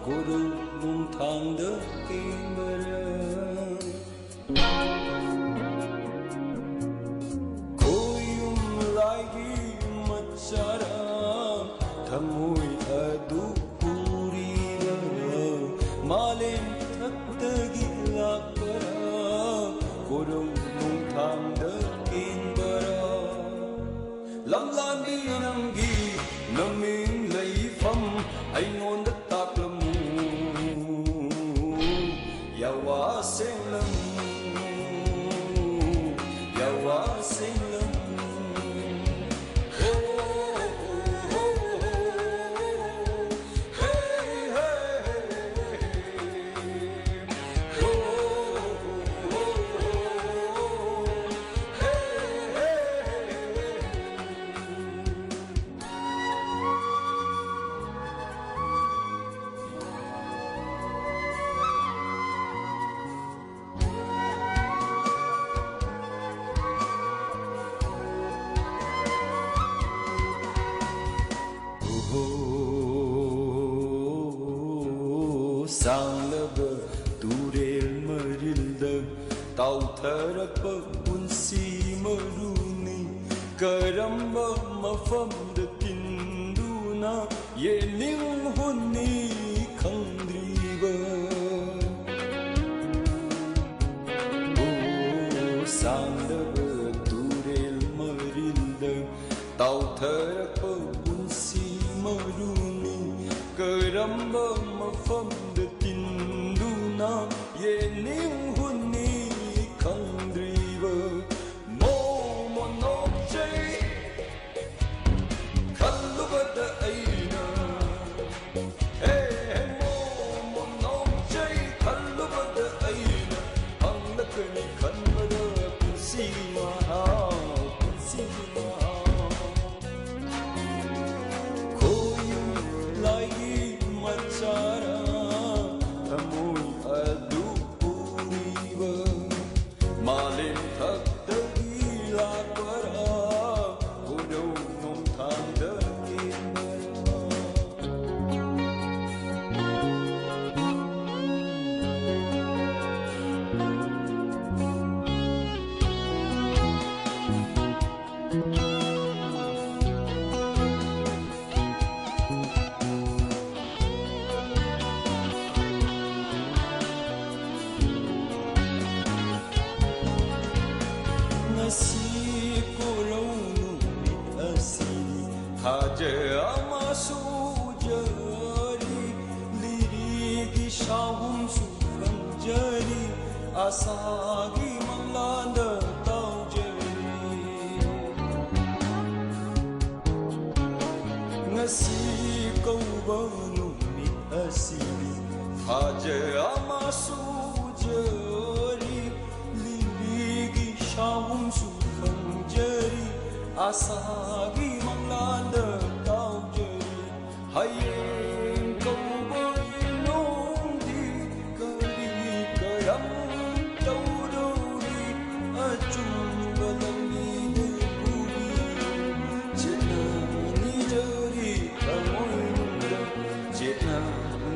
cô đâu mong thang đỡ kinh bờ koyum lagi macara thamoi adu puriya malin thattagi lakara korum mong thang đỡ kinh bờ lam lan đi namgi namin lấy phẩm anh ngôn đất tạc lâm yawa sen lâm yawa sen lâm sang laba turel marilda tau tharapa punsi maruni karamba mafamda tinduna yening honni khandriba sang laba turel marilda tau tharapa punsi maruni karamba mafamda tinduna yening honni khandriba mo monokjai khallubada aina hey mo monokjai khallubada aina hanglakani khanbada punsi maha punsi maha koyum lagi macara thamoi adu puriba malin thattagi lakara kodau nom thanda nasi korau numit asili haja amasu jari lirigi shahum sufam jari asagi manglanda tau jari nasi kau numit asili haja amasu jari shahum sufam jari asagi manglanda tau jari hayeng kau boinong di kari karam tau dori acung balami de puri cetna ni jari kamoi nunda cetna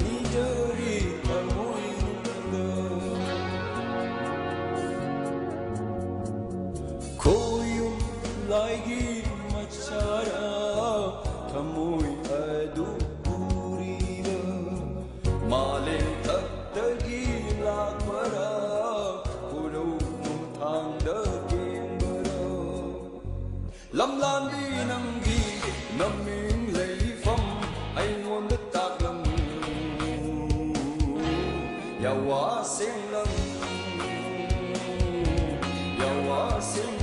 ni jari kamoi nunda koyum lagi macara thamoi adu puriba malin thattagi lakara kodau nom thangda kembara lam lan đi namgi namin lấy phẩm anh ngôn đất tạc lâm yawa sen lâm yawa sen